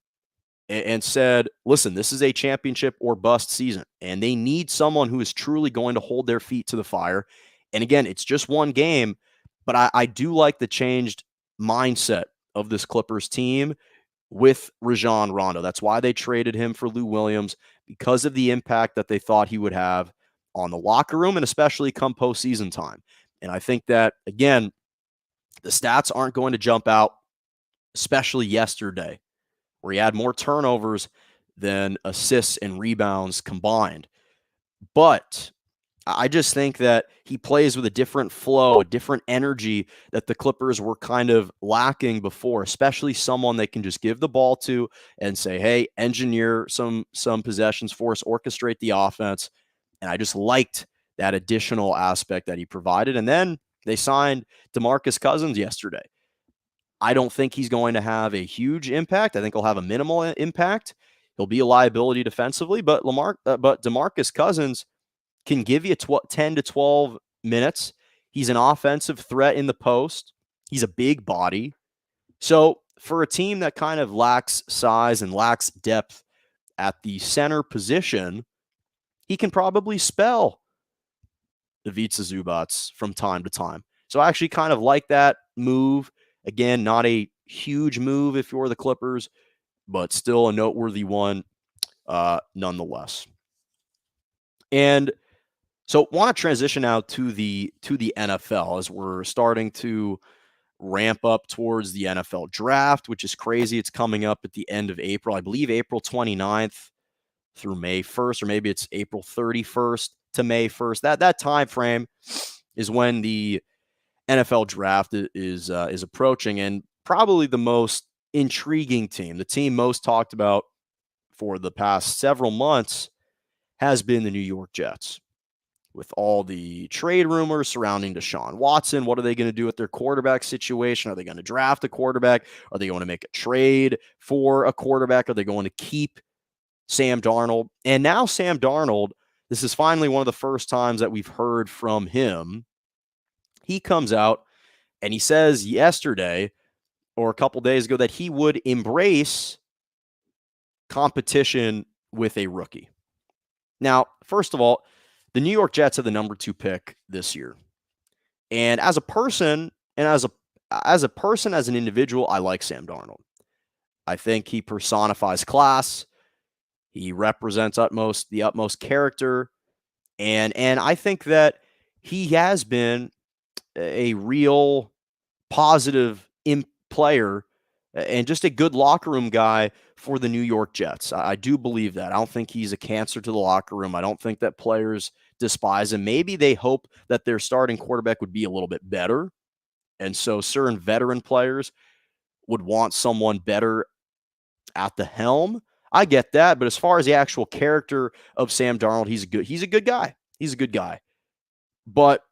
and said, listen, this is a championship or bust season, and they need someone who is truly going to hold their feet to the fire. And again, it's just one game, but I do like the changed mindset of this Clippers team with Rajon Rondo. That's why they traded him for Lou Williams, because of the impact that they thought he would have on the locker room and especially come postseason time. And I think that, again, the stats aren't going to jump out, especially yesterday, where he had more turnovers than assists and rebounds combined. But I just think that he plays with a different flow, a different energy that the Clippers were kind of lacking before, especially someone they can just give the ball to and say, hey, engineer some possessions for us, orchestrate the offense. And I just liked that additional aspect that he provided. And then they signed DeMarcus Cousins yesterday. I don't think he's going to have a huge impact. I think he'll have a minimal impact. He'll be a liability defensively, but DeMarcus Cousins can give you 10 to 12 minutes. He's an offensive threat in the post. He's a big body. So for a team that kind of lacks size and lacks depth at the center position, he can probably spell Ivica Zubac from time to time. So I actually kind of like that move. Again, not a huge move if you're the Clippers, but still a noteworthy one nonetheless. And so want to transition now to the NFL as we're starting to ramp up towards the NFL draft, which is crazy. It's coming up at the end of April. I believe April 29th through May 1st, or maybe it's April 31st to May 1st. That time frame is when the NFL draft is approaching, and probably the most intriguing team, the team most talked about for the past several months, has been the New York Jets. With all the trade rumors surrounding Deshaun Watson, what are they going to do with their quarterback situation? Are they going to draft a quarterback? Are they going to make a trade for a quarterback? Are they going to keep Sam Darnold? And now Sam Darnold, this is finally one of the first times that we've heard from him. He comes out and he says yesterday or a couple days ago that he would embrace competition with a rookie. Now, first of all, the New York Jets are the number 2 pick this year. And as a person and as an individual, I like Sam Darnold. I think he personifies class. He represents the utmost character. And I think that he has been a real positive player and just a good locker room guy for the New York Jets. I do believe that. I don't think he's a cancer to the locker room. I don't think that players despise him. Maybe they hope that their starting quarterback would be a little bit better. And so certain veteran players would want someone better at the helm. I get that. But as far as the actual character of Sam Darnold, he's a good guy. He's a good guy. But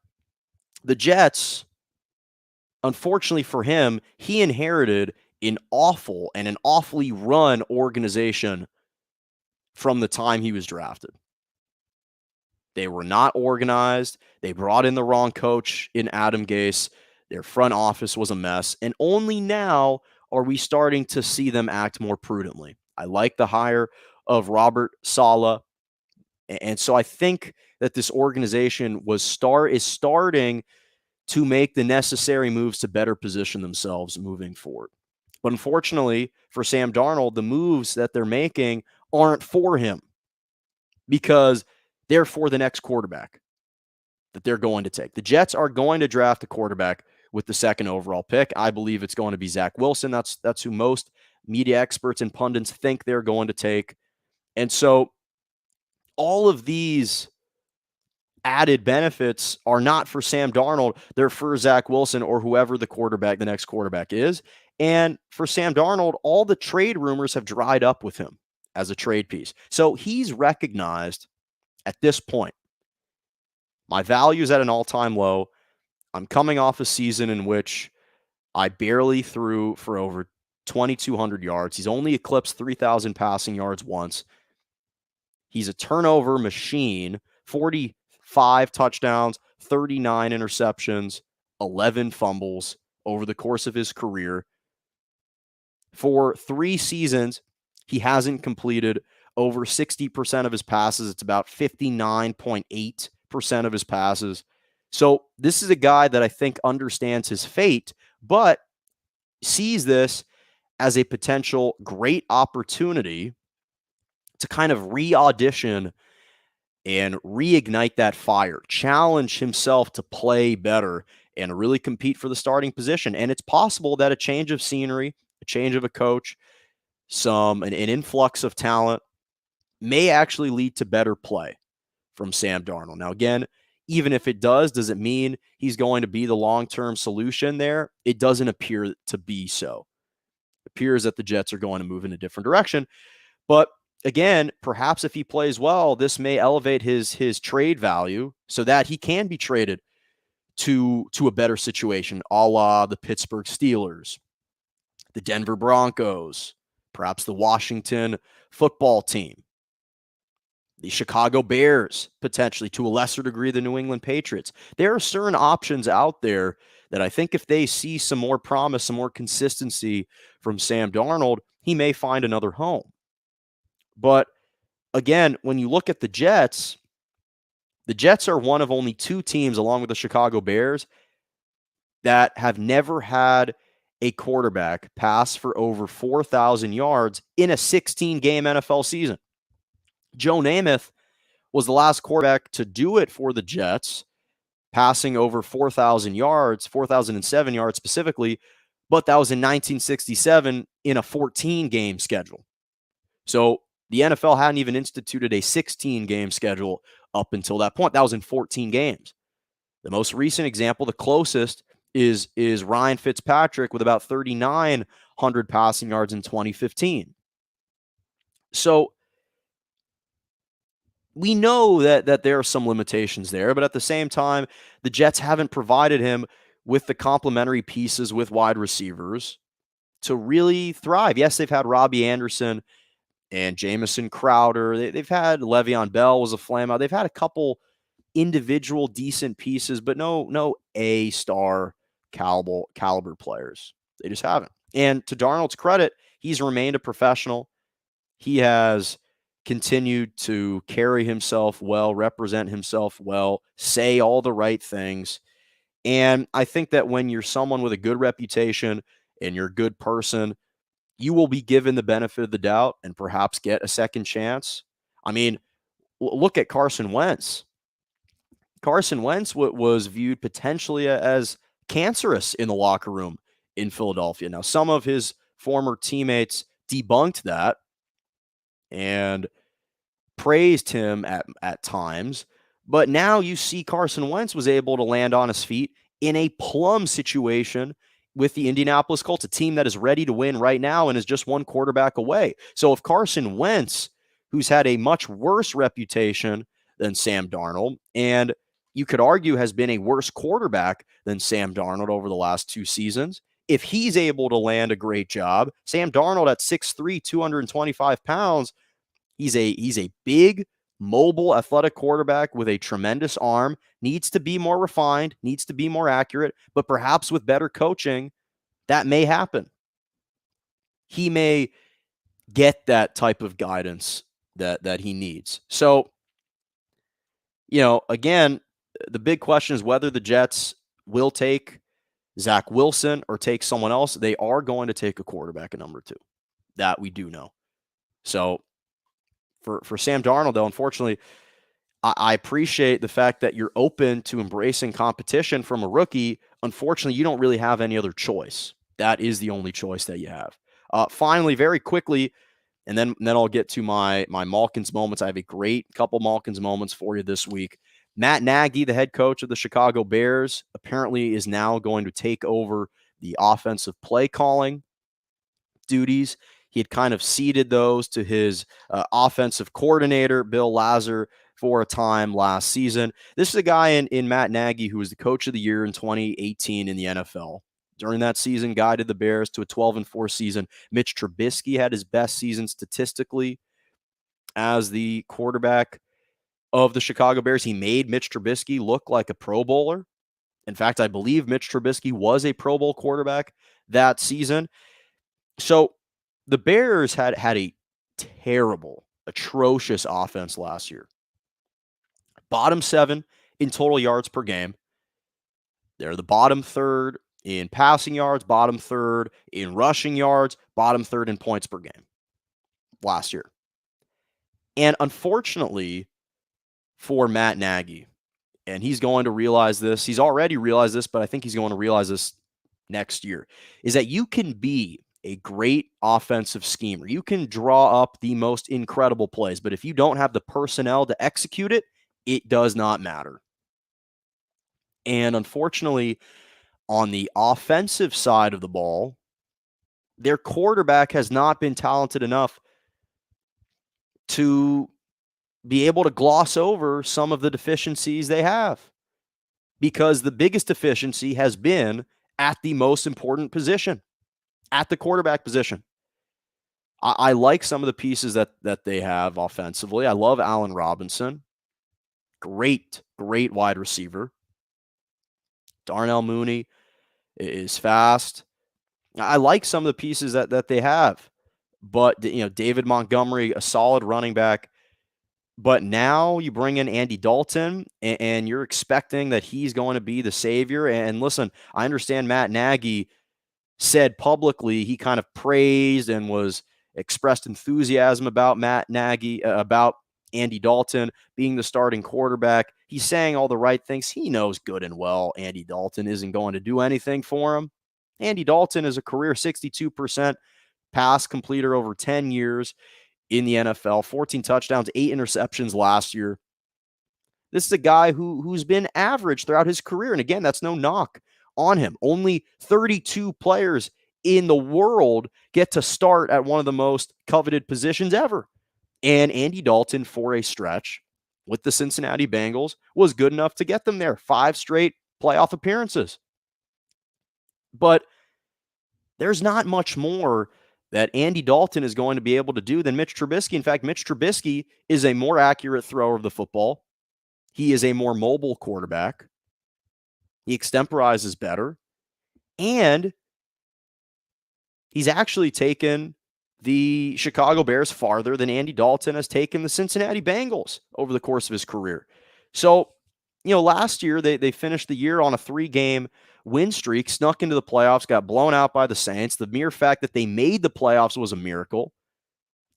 the Jets, unfortunately for him, he inherited an awful and an awfully run organization from the time he was drafted. They were not organized. They brought in the wrong coach in Adam Gase. Their front office was a mess. And only now are we starting to see them act more prudently. I like the hire of Robert Saleh. And so I think that this organization is starting to make the necessary moves to better position themselves moving forward. But unfortunately for Sam Darnold, the moves that they're making aren't for him because they're for the next quarterback that they're going to take. The Jets are going to draft a quarterback with the 2nd overall pick. I believe it's going to be Zach Wilson. That's who most media experts and pundits think they're going to take. And so all of these added benefits are not for Sam Darnold. They're for Zach Wilson or whoever the next quarterback is. And for Sam Darnold, all the trade rumors have dried up with him as a trade piece. So he's recognized at this point, my value is at an all-time low. I'm coming off a season in which I barely threw for over 2,200 yards. He's only eclipsed 3,000 passing yards once. He's a turnover machine, 45 touchdowns, 39 interceptions, 11 fumbles over the course of his career. For 3 seasons, he hasn't completed over 60% of his passes. It's about 59.8% of his passes. So this is a guy that I think understands his fate, but sees this as a potential great opportunity to kind of re-audition and reignite that fire, challenge himself to play better and really compete for the starting position. And it's possible that a change of scenery, a change of a coach, an influx of talent may actually lead to better play from Sam Darnold. Now, again, even if it does it mean he's going to be the long-term solution there? It doesn't appear to be so. It appears that the Jets are going to move in a different direction. But again, perhaps if he plays well, this may elevate his trade value so that he can be traded to a better situation, a la the Pittsburgh Steelers, the Denver Broncos, perhaps the Washington football team, the Chicago Bears, potentially to a lesser degree, the New England Patriots. There are certain options out there that I think if they see some more promise, some more consistency from Sam Darnold, he may find another home. But again, when you look at the Jets are one of only two teams, along with the Chicago Bears, that have never had a quarterback pass for over 4,000 yards in a 16-game NFL season. Joe Namath was the last quarterback to do it for the Jets, passing over 4,000 yards, 4,007 yards specifically, but that was in 1967 in a 14-game schedule. So the NFL hadn't even instituted a 16-game schedule up until that point. That was in 14 games. The most recent example, the closest, is Ryan Fitzpatrick with about 3,900 passing yards in 2015. So we know that there are some limitations there, but at the same time, the Jets haven't provided him with the complementary pieces with wide receivers to really thrive. Yes, they've had Robbie Anderson and Jamison Crowder. They've had Le'Veon Bell was a flameout. They've had a couple individual decent pieces, but no A-star caliber players. They just haven't. And to Darnold's credit, he's remained a professional. He has continued to carry himself well, represent himself well, say all the right things. And I think that when you're someone with a good reputation and you're a good person, you will be given the benefit of the doubt and perhaps get a second chance. I mean, look at Carson Wentz. Carson Wentz was viewed potentially as cancerous in the locker room in Philadelphia. Now, some of his former teammates debunked that and praised him at times. But now you see Carson Wentz was able to land on his feet in a plum situation with the Indianapolis Colts, a team that is ready to win right now and is just one quarterback away. So if Carson Wentz, who's had a much worse reputation than Sam Darnold, and you could argue has been a worse quarterback than Sam Darnold over the last two seasons, if he's able to land a great job, Sam Darnold at 6'3", 225 pounds, he's a big, mobile, athletic quarterback with a tremendous arm, needs to be more refined, needs to be more accurate, but perhaps with better coaching, that may happen. He may get that type of guidance that he needs. So, again, the big question is whether the Jets will take Zach Wilson or take someone else. They are going to take a quarterback at number 2. That we do know. So for Sam Darnold, though, unfortunately, I appreciate the fact that you're open to embracing competition from a rookie. Unfortunately, you don't really have any other choice. That is the only choice that you have. Finally, very quickly, and then I'll get to my Malkins moments. I have a great couple Malkins moments for you this week. Matt Nagy, the head coach of the Chicago Bears, apparently is now going to take over the offensive play calling duties. He had kind of ceded those to his offensive coordinator, Bill Lazor, for a time last season. This is a guy in Matt Nagy who was the coach of the year in 2018 in the NFL. During that season, guided the Bears to a 12-4 season. Mitch Trubisky had his best season statistically as the quarterback of the Chicago Bears. He made Mitch Trubisky look like a Pro Bowler. In fact, I believe Mitch Trubisky was a Pro Bowl quarterback that season. So the Bears had a terrible, atrocious offense last year. Bottom 7 in total yards per game. They're the bottom 3rd in passing yards, bottom 3rd in rushing yards, bottom 3rd in points per game last year. And unfortunately for Matt Nagy, and he's going to realize this, he's already realized this, but I think he's going to realize this next year, is that you can be a great offensive schemer. You can draw up the most incredible plays, but if you don't have the personnel to execute it, it does not matter. And unfortunately, on the offensive side of the ball, their quarterback has not been talented enough to be able to gloss over some of the deficiencies they have, because the biggest deficiency has been at the most important position, at the quarterback position. I like some of the pieces that they have offensively. I love Allen Robinson. Great wide receiver. Darnell Mooney is fast. I like some of the pieces that they have. But, David Montgomery, a solid running back. But now you bring in Andy Dalton, and you're expecting that he's going to be the savior. And listen, I understand Matt Nagy said publicly he kind of praised and was expressed enthusiasm about Matt Nagy, about Andy Dalton being the starting quarterback. He's saying all the right things. He knows good and well Andy Dalton isn't going to do anything for him. Andy Dalton is a career 62% pass completer over 10 years in the NFL, 14 touchdowns, 8 interceptions last year. This is a guy who's been average throughout his career. And again, that's no knock on him. Only 32 players in the world get to start at one of the most coveted positions ever. And Andy Dalton, for a stretch with the Cincinnati Bengals, was good enough to get them there. 5 straight playoff appearances. But there's not much more that Andy Dalton is going to be able to do than Mitch Trubisky. In fact, Mitch Trubisky is a more accurate thrower of the football. He is a more mobile quarterback. He extemporizes better. And he's actually taken the Chicago Bears farther than Andy Dalton has taken the Cincinnati Bengals over the course of his career. So, last year they finished the year on a 3-game win streak, snuck into the playoffs, got blown out by the Saints. The mere fact that they made the playoffs was a miracle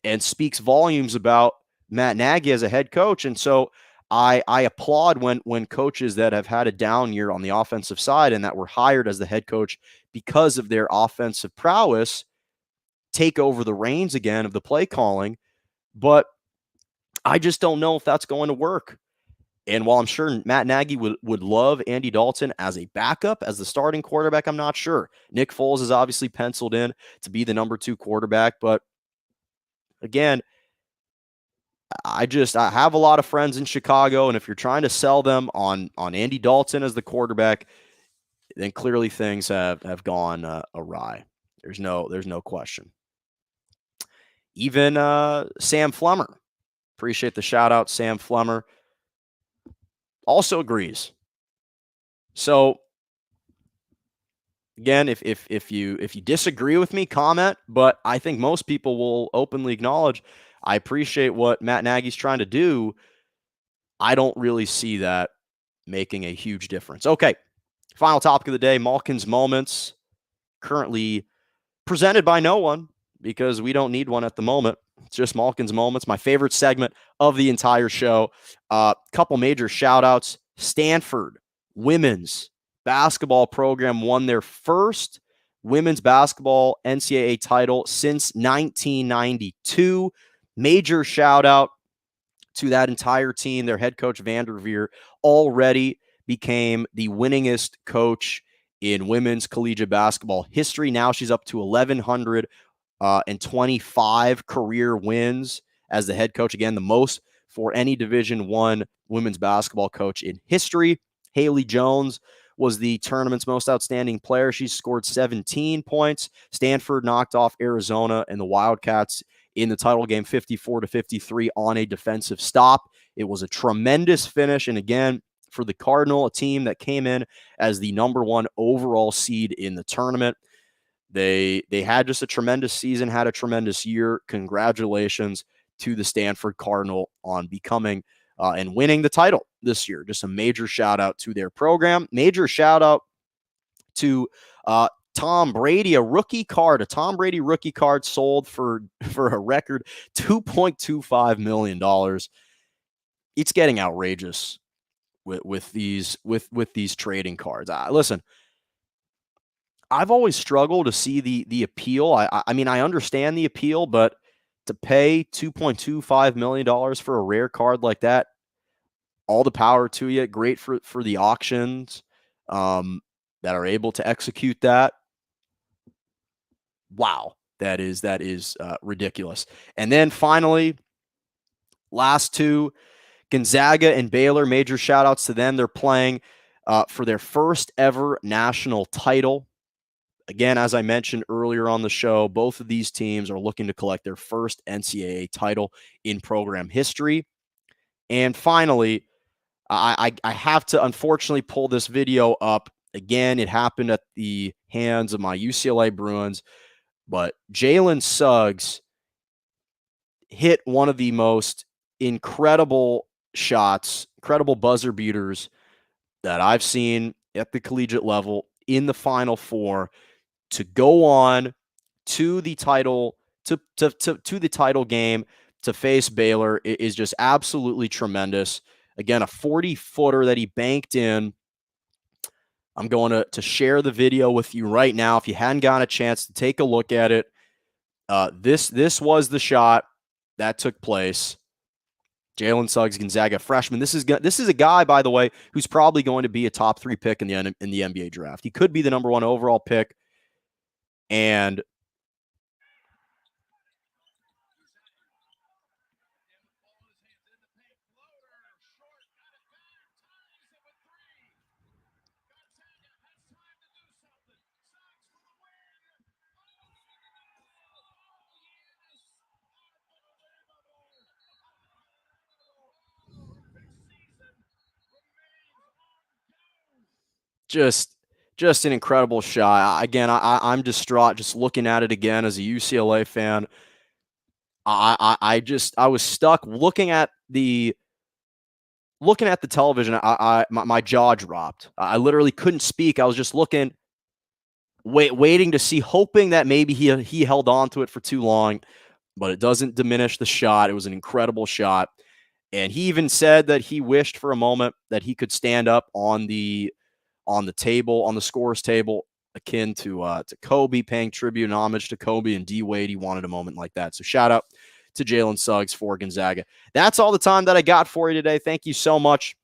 and speaks volumes about Matt Nagy as a head coach. And so I applaud when coaches that have had a down year on the offensive side and that were hired as the head coach because of their offensive prowess take over the reins again of the play calling. But I just don't know if that's going to work. And while I'm sure Matt Nagy would love Andy Dalton as a backup, as the starting quarterback, I'm not sure. Nick Foles is obviously penciled in to be the number 2 quarterback. But again, I have a lot of friends in Chicago, and if you're trying to sell them on Andy Dalton as the quarterback, then clearly things have gone awry. There's no question. Even Sam Flummer, appreciate the shout out, Sam Flummer, also agrees. So again, if you disagree with me, comment. But I think most people will openly acknowledge I appreciate what Matt Nagy's trying to do. I don't really see that making a huge difference. Okay, final topic of the day, Malkin's Moments, currently presented by no one because we don't need one at the moment. It's just Malkin's Moments, my favorite segment of the entire show. Couple major shout-outs. Stanford women's basketball program won their first women's basketball NCAA title since 1992. Major shout-out to that entire team. Their head coach, Vanderveer, already became the winningest coach in women's collegiate basketball history. Now she's up to 1,125 career wins as the head coach. Again, the most for any Division I women's basketball coach in history. Haley Jones was the tournament's most outstanding player. She scored 17 points. Stanford knocked off Arizona and the Wildcats in the title game 54-53 on a defensive stop. It was a tremendous finish. And again, for the Cardinal, a team that came in as the number 1 overall seed in the tournament, they had just a tremendous season, had a tremendous year. Congratulations to the Stanford Cardinal on becoming and winning the title this year. Just a major shout out to their program. Major shout out to Tom Brady, a Tom Brady rookie card sold for a record $2.25 million. It's getting outrageous with these trading cards. Listen, I've always struggled to see the appeal. I mean, I understand the appeal, but to pay $2.25 million for a rare card like that, all the power to you. Great for the auctions that are able to execute that. Wow, that is ridiculous. And then finally, last two, Gonzaga and Baylor. Major shout outs to them. They're playing for their first ever national title. Again, as I mentioned earlier on the show, both of these teams are looking to collect their first NCAA title in program history. And finally, I have to unfortunately pull this video up. Again, it happened at the hands of my UCLA Bruins, but Jalen Suggs hit one of the most incredible shots, incredible buzzer beaters that I've seen at the collegiate level in the Final Four to go on to the title to the title game to face Baylor is just absolutely tremendous. Again, a 40-footer that he banked in. I'm going to share the video with you right now. If you hadn't gotten a chance to take a look at it, this was the shot that took place. Jalen Suggs, Gonzaga freshman. This is a guy, by the way, who's probably going to be a top 3 pick in the NBA draft. He could be the number 1 overall pick. And just an incredible shot. Again, I'm distraught just looking at it again as a UCLA fan. I was stuck looking at the television. My jaw dropped. I literally couldn't speak. I was just looking, waiting to see, hoping that maybe he held on to it for too long, but it doesn't diminish the shot. It was an incredible shot. And he even said that he wished for a moment that he could stand up on the table, on the scores table, akin to Kobe, paying tribute and homage to Kobe and D Wade. He wanted a moment like that. So shout out to Jalen Suggs for Gonzaga. That's all the time that I got for you today. Thank you so much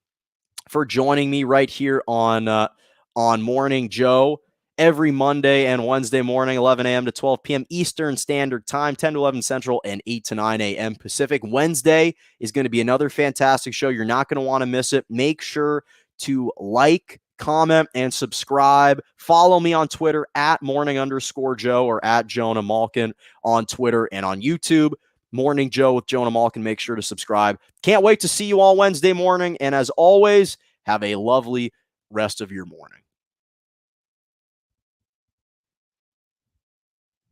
for joining me right here on Morning Joe every Monday and Wednesday morning, 11 a.m. to 12 p.m. Eastern Standard Time, 10 to 11 Central, and 8 to 9 a.m. Pacific. Wednesday is going to be another fantastic show. You're not going to want to miss it. Make sure to like, comment, and subscribe. Follow me on Twitter at morning_Joe or at Jonah Malkin on Twitter and on YouTube. Morning Joe with Jonah Malkin. Make sure to subscribe. Can't wait to see you all Wednesday morning. And as always, have a lovely rest of your morning.